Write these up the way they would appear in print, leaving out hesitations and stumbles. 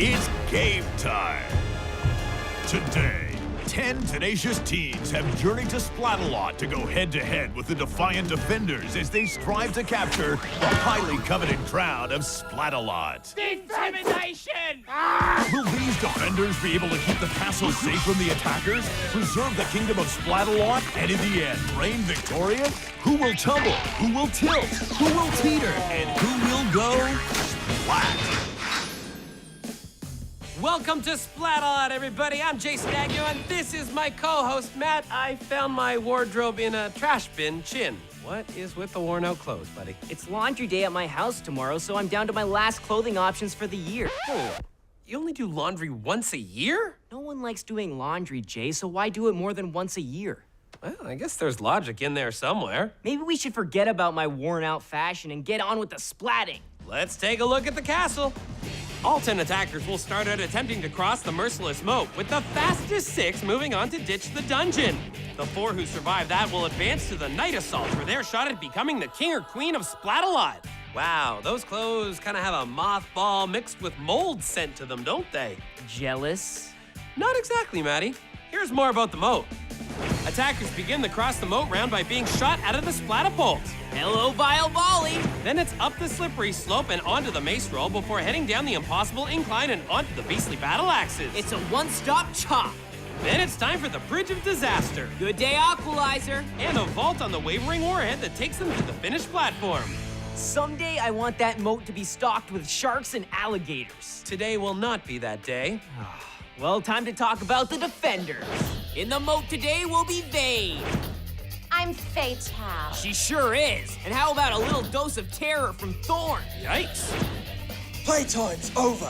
It's game time. Today, 10 tenacious teens have journeyed to Splatalot to go head-to-head with the defiant defenders as they strive to capture the highly coveted crown of Splatalot. Intimidation! Will these defenders be able to keep the castle safe from the attackers, preserve the kingdom of Splatalot, and in the end, reign victorious? Who will tumble? Who will tilt? Who will teeter? And who will go splat? Welcome to Splatalot, everybody. I'm Jason Agnew, and this is my co-host, Matt. I found my wardrobe in a trash bin. Chin, what is with the worn-out clothes, buddy? It's laundry day at my house tomorrow, so I'm down to my last clothing options for the year. Oh, you only do laundry once a year? No one likes doing laundry, Jay, so why do it more than once a year? Well, I guess there's logic in there somewhere. Maybe we should forget about my worn-out fashion and get on with the splatting. Let's take a look at the castle. All 10 attackers will start out attempting to cross the merciless moat, with the fastest 6 moving on to ditch the dungeon. The 4 who survive that will advance to the night assault for their shot at becoming the king or queen of Splatalot. Wow, those clothes kind of have a mothball mixed with mold scent to them, don't they? Jealous? Not exactly, Maddie. Here's more about the moat. Attackers begin the cross the moat round by being shot out of the splatapult. Hello, vile volley! Then it's up the slippery slope and onto the mace roll before heading down the impossible incline and onto the beastly battle axes. It's a one-stop chop. Then it's time for the Bridge of Disaster. Good day, Aqualizer. And a vault on the wavering warhead that takes them to the finished platform. Someday I want that moat to be stocked with sharks and alligators. Today will not be that day. Well, time to talk about the defenders. In the moat today will be Vane. I'm Fatal. She sure is. And how about a little dose of terror from Thorn? Yikes. Playtime's over.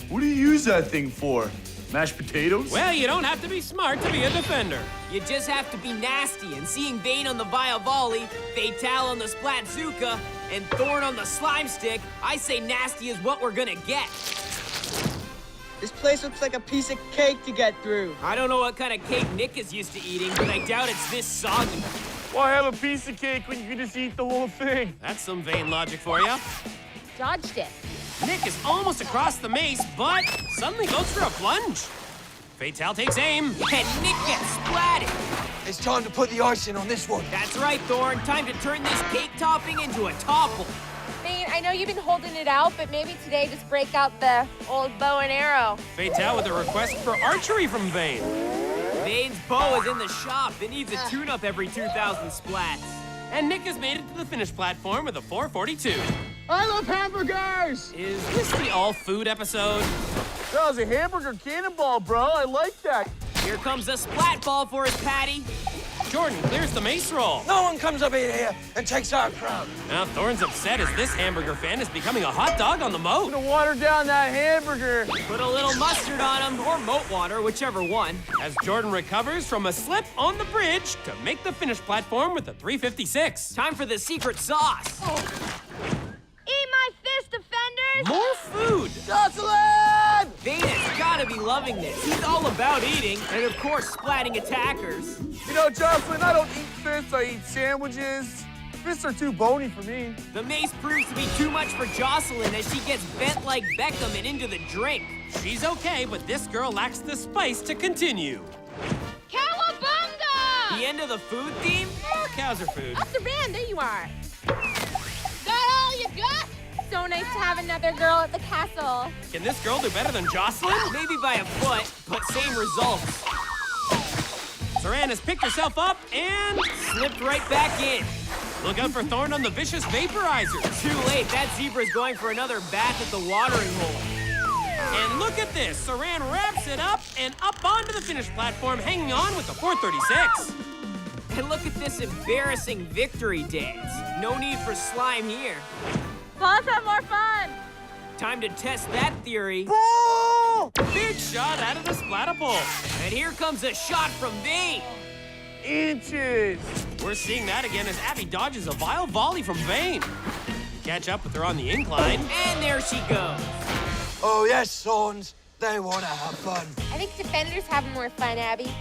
What do you use that thing for? Mashed potatoes? Well, you don't have to be smart to be a defender. You just have to be nasty, and seeing Vane on the Vile Volley, Fatal on the Splatzuka, and Thorn on the Slime Stick, I say nasty is what we're gonna get. This place looks like a piece of cake to get through. I don't know what kind of cake Nick is used to eating, but I doubt it's this soggy. Why have a piece of cake when you can just eat the whole thing? That's some vain logic for you. Dodged it. Nick is almost across the mace, but suddenly goes for a plunge. Fatal takes aim. And Nick gets splatted. It's time to put the icing on this one. That's right, Thorn. Time to turn this cake topping into a topple. Vane, I know you've been holding it out, but maybe today just break out the old bow and arrow. Fatal with a request for archery from Vane. Vane's bow is in the shop. It needs a tune-up every 2,000 splats. And Nick has made it to the finish platform with a 442. I love hamburgers! Is this the all-food episode? That was a hamburger cannonball, bro. I like that. Here comes a splat ball for his patty. Jordan clears the mace roll. No one comes up in here and takes our crown. Now Thorn's upset as this hamburger fan is becoming a hot dog on the moat. Water down that hamburger. Put a little mustard on him, or moat water, whichever one. As Jordan recovers from a slip on the bridge to make the finish platform with a 356. Time for the secret sauce. Eat my fist, defenders! More food. Jocelyn! Vane has gotta be loving this. He's all about eating, and of course, splatting attackers. You know, Jocelyn, I don't eat fists, I eat sandwiches. Fists are too bony for me. The mace proves to be too much for Jocelyn as she gets bent like Beckham and into the drink. She's okay, but this girl lacks the spice to continue. Cowabunga! The end of the food theme? Cows are food. Up the band, there you are. That all you got? So nice to have another girl at the castle. Can this girl do better than Jocelyn? Maybe by a foot, but same results. Saran has picked herself up and Slipped right back in. look out for Thorn on the vicious vaporizer. Too late, that zebra's going for another bath at the watering hole. And look at this. Saran wraps it up and up onto the finish platform, hanging on with the 436. And look at this embarrassing victory dance. No need for slime here. Let's have more fun. Time to test that theory. Big shot out of the splatapult. And here comes a shot from Vane. Inches. We're seeing that again as Abby dodges a vile volley from Vane. Catch up with her on the incline. And there she goes. Oh, yes, sons. They want to have fun. I think defenders have more fun, Abby.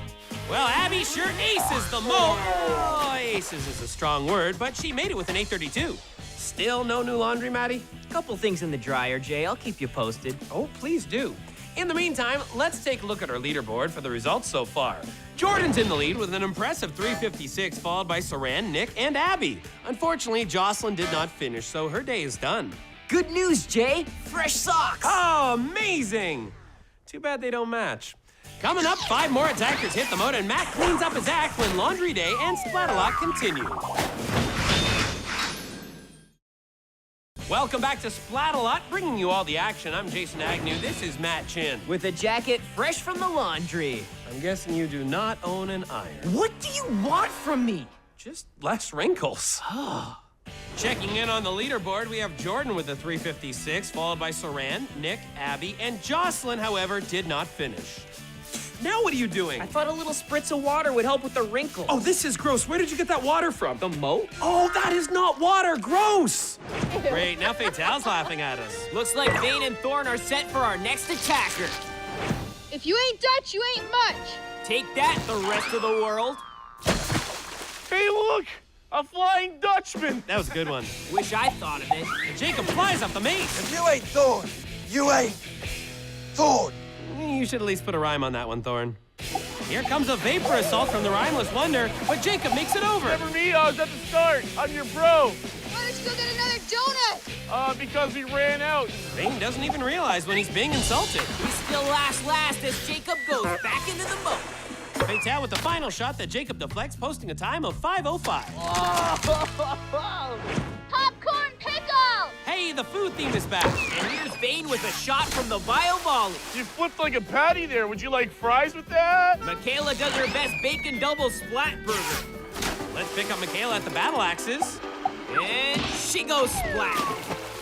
Well, Abby sure aces the moat. Oh, aces is a strong word, but she made it with an 832. Still no new laundry, Maddie? Couple things in the dryer, Jay. I'll keep you posted. Oh, please do. In the meantime, let's take a look at our leaderboard for the results so far. Jordan's in the lead with an impressive 356, followed by Saran, Nick, and Abby. Unfortunately, Jocelyn did not finish, so her day is done. Good news, Jay. Fresh socks. Oh, amazing! Too bad they don't match. Coming up, 5 more attackers hit the moat, and Matt cleans up his act when Laundry Day and Splatalot continue. Welcome back to Splatalot, bringing you all the action. I'm Jason Agnew. This is Matt Chin. With a jacket fresh from the laundry. I'm guessing you do not own an iron. What do you want from me? Just less wrinkles. Checking in on the leaderboard, we have Jordan with a 356, followed by Saran, Nick, Abby, and Jocelyn, however, did not finish. Now what are you doing? I thought a little spritz of water would help with the wrinkles. Oh, this is gross. Where did you get that water from? The moat? Oh, that is not water. Gross. Great, now Fatal's laughing at us. Looks like Vane and Thorn are set for our next attacker. If you ain't Dutch, you ain't much. Take that, the rest of the world. Hey, look! A Flying Dutchman! That was a good one. Wish I thought of it. And Jacob flies up the mace. If you ain't Thorn, you ain't Thorn. You should at least put a rhyme on that one, Thorn. Here comes a vapor assault from the Rhymeless Wonder, but Jacob makes it over. Never me, I was at the start. I'm your bro. Why don't you go get another donut? Because we ran out. Vane doesn't even realize when he's being insulted. We still last as Jacob goes back into the moat. Fatal with the final shot that Jacob deflects, posting a time of 5:05. Popcorn pickle! Hey, the food theme is back. And here's Vane with a shot from the bio volley. You flipped like a patty there. Would you like fries with that? Michaela does her best bacon double splat burger. Let's pick up Michaela at the battle axes. And she goes splat.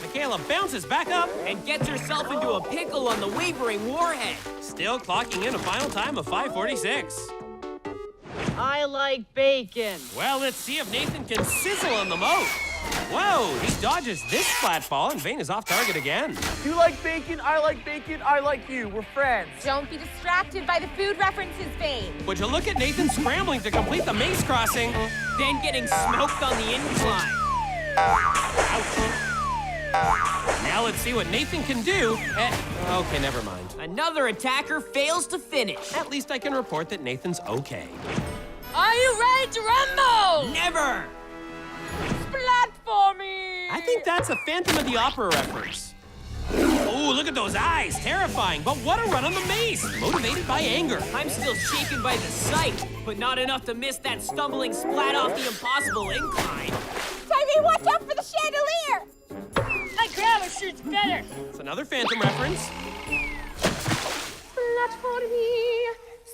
Michaela bounces back up. And gets herself into a pickle on the wavering warhead. Still clocking in a final time of 5:46. I like bacon. Well, let's see if Nathan can sizzle on the moat. Whoa, he dodges this splat ball, and Vane is off target again. You like bacon, I like you. We're friends. Don't be distracted by the food references, Vane. Would you look at Nathan scrambling to complete the maze crossing? Then getting smoked on the incline. Now let's see what Nathan can do. Okay, never mind. Another attacker fails to finish. At least I can report that Nathan's okay. Are you ready to rumble? Never! Splat for me! I think that's a Phantom of the Opera reference. Ooh, look at those eyes. Terrifying, but what a run on the maze. Motivated by anger. I'm still shaken by the sight, but not enough to miss that stumbling splat off the impossible incline. Tyree, watch out for the chandelier! My grandma shoots better. It's another Phantom reference.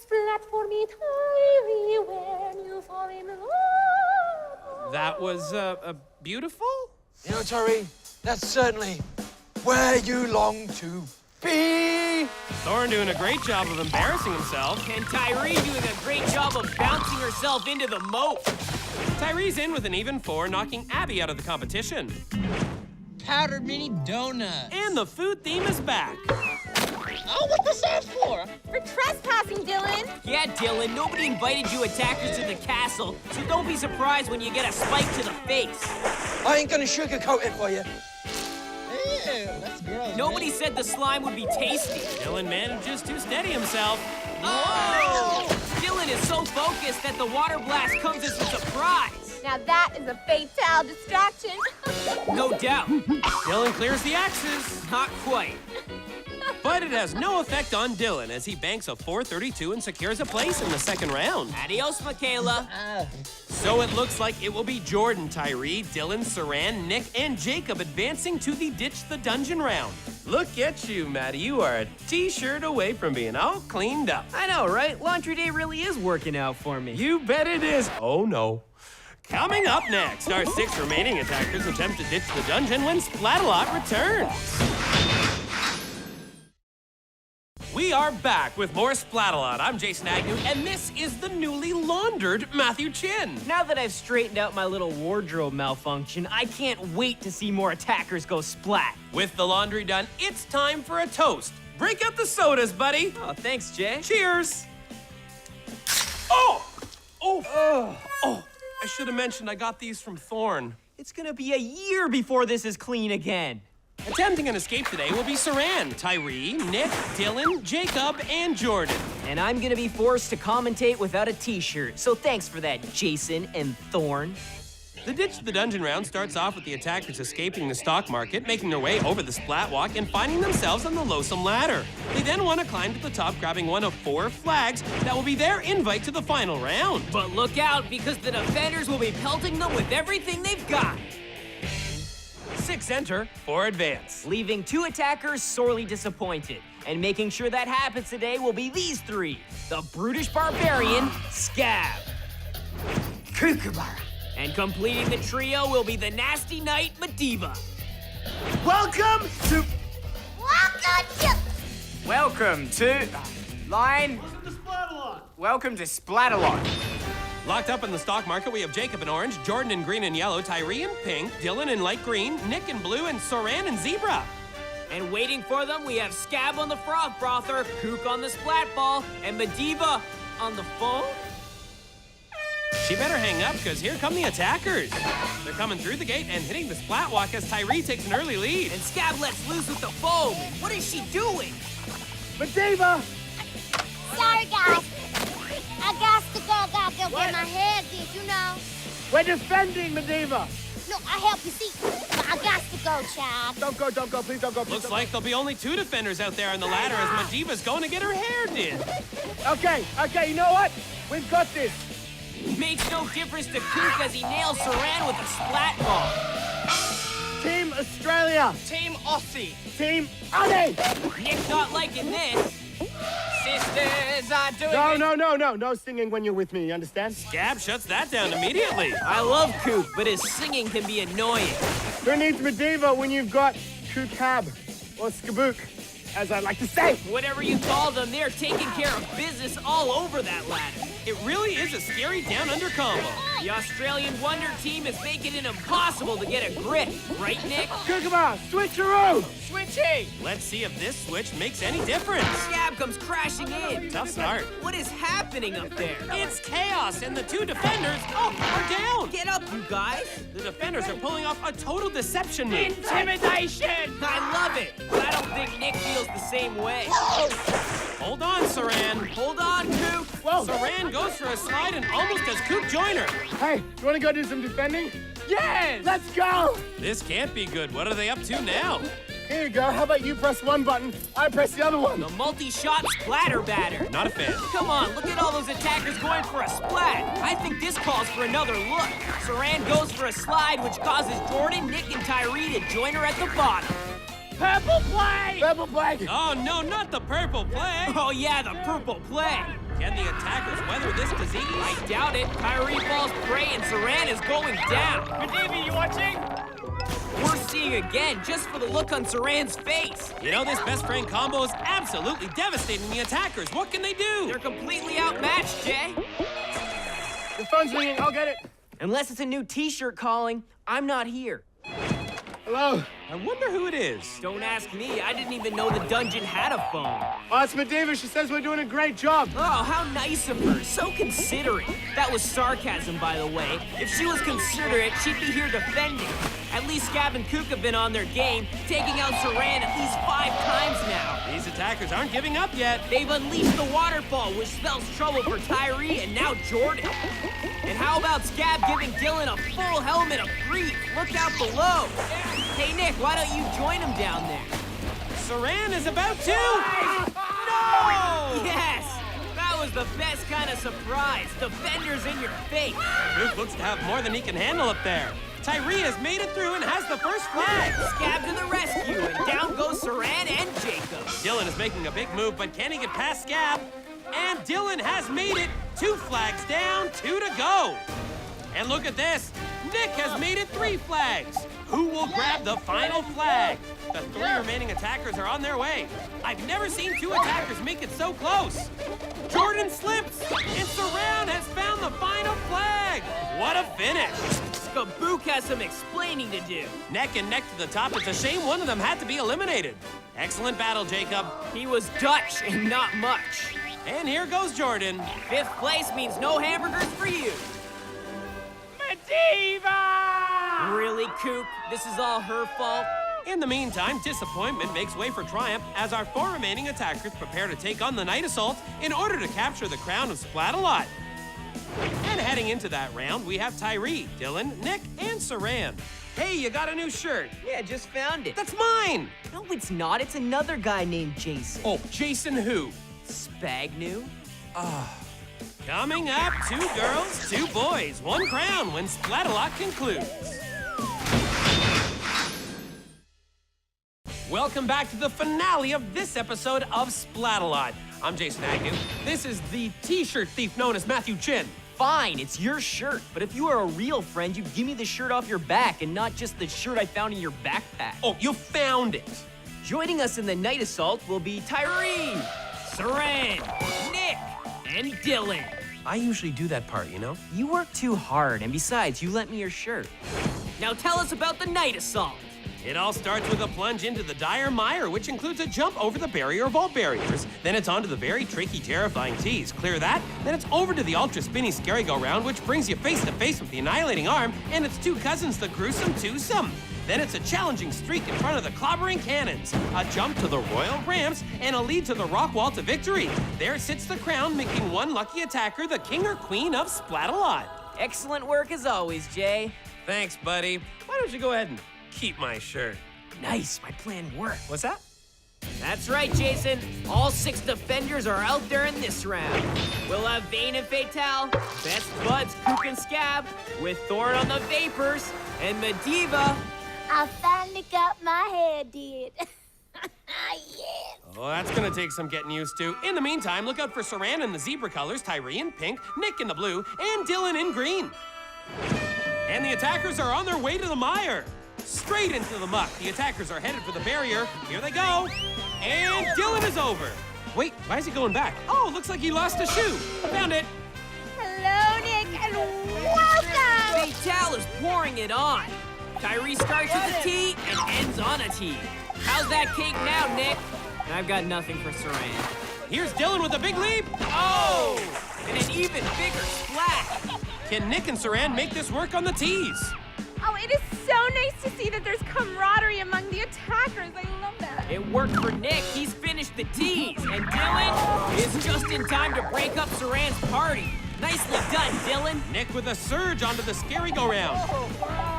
Splat for me, Tyree, when you fall in love. That was beautiful? You know, Tyree, that's certainly where you long to be. Thorn doing a great job of embarrassing himself. And Tyree doing a great job of bouncing herself into the moat. Tyree's in with an even 4, knocking Abby out of the competition. Powdered mini donut. And the food theme is back. Oh, what the stand for? For trespassing, Dylan. Yeah, Dylan, nobody invited you attackers to the castle, so don't be surprised when you get a spike to the face. I ain't gonna sugarcoat it for you. Ew, that's gross. Nobody said the slime would be tasty. Dylan manages to steady himself. Oh! Dylan is so focused that the water blast comes as a surprise. Now that is a fatal distraction. No doubt. Dylan clears the axes. Not quite. But it has no effect on Dylan as he banks a 432 and secures a place in the second round. Adios, Michaela. So it looks like it will be Jordan, Tyree, Dylan, Saran, Nick, and Jacob advancing to the Ditch the Dungeon round. Look at you, Maddie. You are a t-shirt away from being all cleaned up. I know, right? Laundry day really is working out for me. You bet it is. Oh, no. Coming up next, our 6 remaining attackers attempt to ditch the dungeon when Splatalot returns. We are back with more Splatalot. I'm Jason Agnew, and this is the newly laundered Matthew Chin. Now that I've straightened out my little wardrobe malfunction, I can't wait to see more attackers go splat. With the laundry done, it's time for a toast. Break out the sodas, buddy. Oh, thanks, Jay. Cheers. Oh! I should have mentioned I got these from Thorn. It's gonna be a year before this is clean again. Attempting an escape today will be Saran, Tyree, Nick, Dylan, Jacob, and Jordan. And I'm gonna be forced to commentate without a t-shirt, so thanks for that, Jason and Thorn. The Ditch the Dungeon round starts off with the attackers escaping the stock market, making their way over the splat walk, and finding themselves on the Lonesome Ladder. They then want to climb to the top, grabbing one of 4 flags that will be their invite to the final round. But look out, because the defenders will be pelting them with everything they've got. 6 enter, 4 advance. Leaving 2 attackers sorely disappointed. And making sure that happens today will be these 3. The Brutish Barbarian, Scab. Kookaburra. And completing the trio will be the Nasty Knight, Medivh. Welcome to... Welcome to... Line... Welcome to Splatalot. Locked up in the stock market, we have Jacob in orange, Jordan in green and yellow, Tyree in pink, Dylan in light green, Nick in blue, and Saran in zebra. And waiting for them, we have Scab on the Frog Frother, Kook on the Splat Ball, and Medivh on the phone? She better hang up, because here come the attackers. They're coming through the gate and hitting the splat walk as Tyree takes an early lead. And Scab lets loose with the foam. What is she doing? Medivh! Sorry, guys. I got to go get my hair did, you know. We're defending, Medivh! Look, I help you see, but I got to go, child. Don't go, please don't go. Looks like there'll be only 2 defenders out there on the ladder as Medivh's going to get her hair did. Okay, you know what? We've got this. Makes no difference to Kook as he nails Saran with a Splat Ball. Team Australia. Team Aussie. Team Aussie. Nick not liking this. Sisters are doing No singing when you're with me, you understand? Gab shuts that down immediately. I love Kook, but his singing can be annoying. Who needs Medivh when you've got Kookab or Skabook, as I like to say? Whatever you call them, they're taking care of business all over that ladder. It really is a scary down-under combo. The Australian Wonder team is making it impossible to get a grip. Right, Nick? Kookaba, switcheroo! Switchy. Let's see if this switch makes any difference. Scab comes crashing in. Tough start. What is happening up there? It's chaos, and the 2 defenders, are down. Get up, you guys. The defenders are pulling off a total deception move. Intimidation. I love it, but I don't think Nick feels the same way. Hold on, Saran. Hold on, Kook. Whoa! Saran goes for a slide and almost has Kook join her. Hey, you wanna go do some defending? Yes. Let's go! This can't be good. What are they up to now? Here you go. How about you press one button, I press the other one? The multi-shot splatter batter. Not a fan. Come on, look at all those attackers going for a splat. I think this calls for another look. Saran goes for a slide, which causes Jordan, Nick, and Tyree to join her at the bottom. Purple flag! Purple flag! Oh, no, not the purple plague. Oh yeah, the purple plague. Can the attackers weather this disease? I doubt it. Tyree falls prey and Saran is going down. Medivh, you watching? We're seeing again, just for the look on Saran's face. You know, this best friend combo is absolutely devastating the attackers. What can they do? They're completely outmatched, Jay. The phone's ringing, I'll get it. Unless it's a new t-shirt calling, I'm not here. Hello? I wonder who it is. Don't ask me. I didn't even know the dungeon had a phone. Oh, it's Medivh. She says we're doing a great job. Oh, how nice of her. So considerate. That was sarcasm, by the way. If she was considerate, she'd be here defending. At least Scab and Kook have been on their game, taking out Saran at least 5 times now. These attackers aren't giving up yet. They've unleashed the waterfall, which spells trouble for Tyree and now Jordan. And how about Scab giving Dylan a full helmet of grief? Look out below. Hey, Nick, why don't you join him down there? Saran is about to. No! Yes! That was the best kind of surprise. Defenders in your face. Kook looks to have more than he can handle up there. Tyree has made it through and has the first flag. Scab to the rescue, and down goes Saran and Jacob. Dylan is making a big move, but can he get past Scab? And Dylan has made it. 2 flags down, 2 to go. And look at this. Nick has made it 3 flags. Who will grab the final flag? The 3 remaining attackers are on their way. I've never seen 2 attackers make it so close. Jordan slips, and Saran has found the final flag. What a finish. Skabook has some explaining to do. Neck and neck to the top. It's a shame one of them had to be eliminated. Excellent battle, Jacob. He was Dutch and not much. And here goes Jordan. 5th place means no hamburgers for you. Medivh! Really, Coop? This is all her fault? In the meantime, disappointment makes way for triumph as our 4 remaining attackers prepare to take on the Night Assault in order to capture the crown of Splatalot. And heading into that round, we have Tyree, Dylan, Nick, and Saran. Hey, you got a new shirt. Yeah, just found it. That's mine! No, it's not. It's another guy named Jason. Oh, Jason who? Spagnu? Coming up, 2 girls, 2 boys, 1 crown when Splatalot concludes. Welcome back to the finale of this episode of Splatalot. I'm Jason Agnew. This is the t-shirt thief known as Matthew Chin. Fine, it's your shirt. But if you were a real friend, you'd give me the shirt off your back and not just the shirt I found in your backpack. Oh, you found it. Joining us in the Night Assault will be Tyree, Saran, Nick, and Dylan. I usually do that part, you know? You work too hard, and besides, you lent me your shirt. Now tell us about the Night Assault. It all starts with a plunge into the dire mire, which includes a jump over the barrier vault barriers. Then it's onto the very tricky, terrifying tees. Clear that, then it's over to the ultra-spinny scary-go-round, which brings you face-to-face with the annihilating arm and its 2 cousins, the gruesome twosome. Then it's a challenging streak in front of the clobbering cannons, a jump to the royal ramps, and a lead to the rock wall to victory. There sits the crown, making 1 lucky attacker the king or queen of Splatalot. Excellent work as always, Jay. Thanks, buddy. Why don't you go ahead and keep my shirt? Nice, my plan worked. What's that? That's right, Jason. All 6 defenders are out there in this round. We'll have Vayne and Fatale, Best Buds, Kook and Scab, with Thorn on the Vapors, and Medivh. I finally got my hair did. Yes. Oh, that's gonna take some getting used to. In the meantime, look out for Saran in the zebra colors, Tyree in pink, Nick in the blue, and Dylan in green. And the attackers are on their way to the mire. Straight into the muck. The attackers are headed for the barrier. Here they go. And Dylan is over. Wait, why is he going back? Oh, looks like he lost a shoe. I found it. Hello, Nick, and welcome. Fatale is pouring it on. Tyree starts with a T and ends on a T. How's that cake now, Nick? I've got nothing for Saran. Here's Dylan with a big leap. Oh! And an even bigger splash. Can Nick and Saran make this work on the tees? Oh, it is so nice to see that there's camaraderie among the attackers. I love that. It worked for Nick. He's finished the tees. And Dylan is just in time to break up Saran's party. Nicely done, Dylan. Nick with a surge onto the scary-go-round.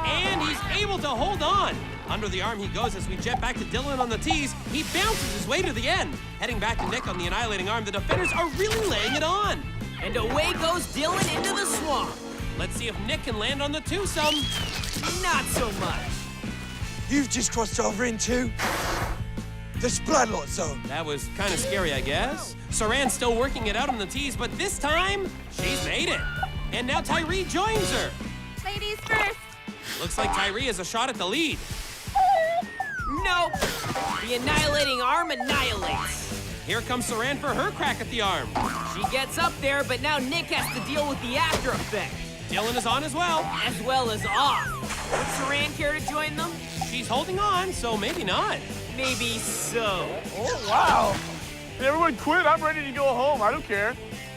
And he's able to hold on. Under the arm he goes as we jet back to Dylan on the tees. He bounces his way to the end. Heading back to Nick on the annihilating arm, the defenders are really laying it on. And away goes Dylan into the swamp. Let's see if Nick can land on the twosome. Not so much. You've just crossed over into the Splatalot zone. That was kind of scary, I guess. Saran's still working it out on the tees, but this time, she's made it. And now Tyree joins her. Ladies first. Looks like Tyree has a shot at the lead. Nope. The annihilating arm annihilates. Here comes Saran for her crack at the arm. She gets up there, but now Nick has to deal with the after effect. Dylan is on as well. As well as off. Would Saran care to join them? She's holding on, so maybe not. Maybe so. Oh, wow. Hey, everyone quit. I'm ready to go home. I don't care.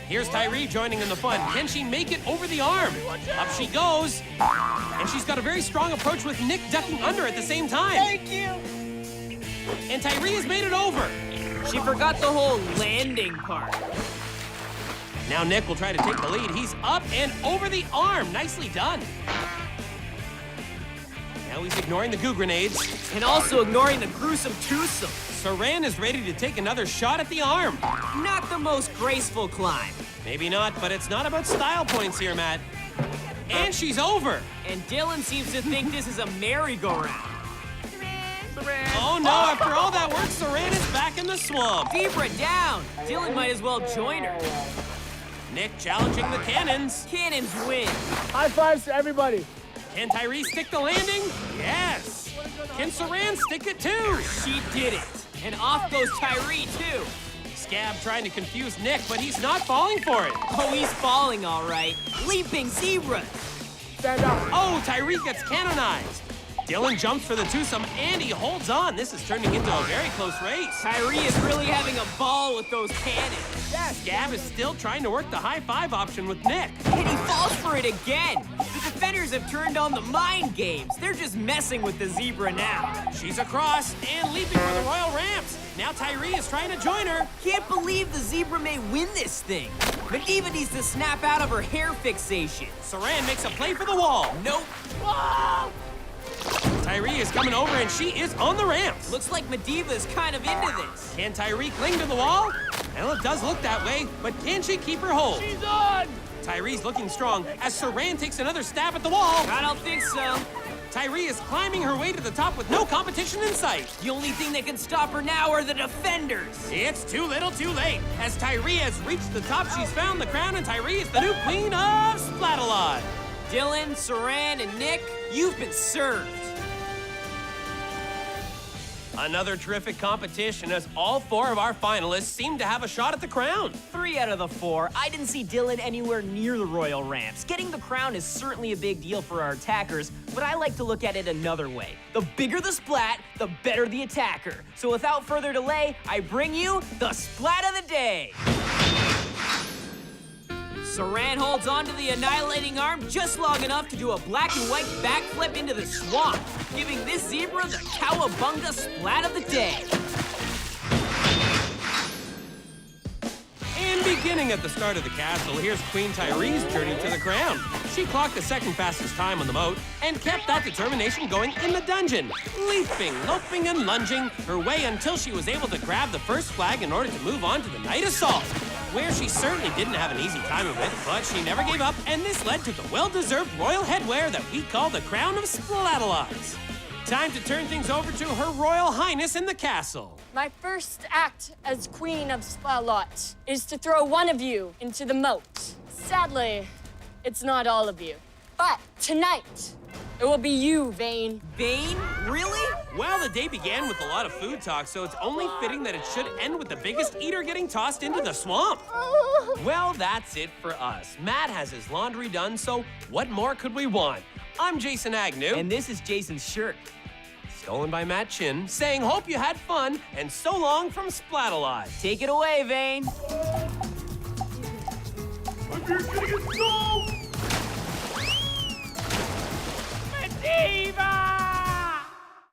Here's Tyree joining in the fun. Can she make it over the arm? Up she goes. And she's got a very strong approach with Nick ducking under at the same time. Thank you. And Tyree has made it over. She forgot the whole landing part. Now Nick will try to take the lead. He's up and over the arm. Nicely done. Now he's ignoring the goo grenades. And also ignoring the gruesome twosome. Saran is ready to take another shot at the arm. Not the most graceful climb. Maybe not, but it's not about style points here, Matt. And she's over. And Dylan seems to think this is a merry-go-round. Oh no, after all that work, Saran is back in the swamp. Zebra down. Dylan might as well join her. Nick challenging the cannons. Cannons win. High fives to everybody. Can Tyree stick the landing? Yes. Can Saran stick it too? She did it. And off goes Tyree, too. Scab trying to confuse Nick, but he's not falling for it. Oh, he's falling all right. Leaping zebras. Stand up. Oh, Tyree gets canonized. Dylan jumps for the twosome, and he holds on. This is turning into a very close race. Tyree is really having a ball with those cannons. Scab is still trying to work the high five option with Nick. And he falls for it again. The defenders have turned on the mind games. They're just messing with the zebra now. She's across and leaping for the royal ramps. Now Tyree is trying to join her. Can't believe the zebra may win this thing. Medivh needs to snap out of her hair fixation. Saran makes a play for the wall. Nope. Whoa! Tyree is coming over and she is on the ramps. Looks like Medivh is kind of into this. Can Tyree cling to the wall? Well, it does look that way, but can she keep her hold? She's on! Tyree's looking strong as Saran takes another stab at the wall. I don't think so. Tyree is climbing her way to the top with no competition in sight. The only thing that can stop her now are the defenders. It's too little too late. As Tyree has reached the top, she's found the crown, and Tyree is the new queen of Splatalot. Dylan, Saran, and Nick, you've been served. Another terrific competition as all 4 of our finalists seem to have a shot at the crown. 3 out of the 4. I didn't see Dylan anywhere near the royal ramps. Getting the crown is certainly a big deal for our attackers, but I like to look at it another way. The bigger the splat, the better the attacker. So without further delay, I bring you the splat of the day. Saran holds on to the annihilating arm just long enough to do a black and white backflip into the swamp, giving this zebra the cowabunga splat of the day. And beginning at the start of the castle, here's Queen Tyree's journey to the crown. She clocked the 2nd fastest time on the moat and kept that determination going in the dungeon, leaping, loping, and lunging her way until she was able to grab the first flag in order to move on to the night assault, where she certainly didn't have an easy time of it, but she never gave up, and this led to the well-deserved royal headwear that we call the crown of Splatalot. Time to turn things over to Her Royal Highness in the castle. My first act as Queen of Splatalot is to throw one of you into the moat. Sadly, it's not all of you. But tonight, it will be you, Vane. Vane? Really? Well, the day began with a lot of food talk, so it's only fitting that it should end with the biggest eater getting tossed into the swamp. Well, that's it for us. Matt has his laundry done, so what more could we want? I'm Jason Agnew. And this is Jason's shirt. Stolen by Matt Chin, saying hope you had fun, and so long from Splatalot. Take it away, Vane. I'm here to get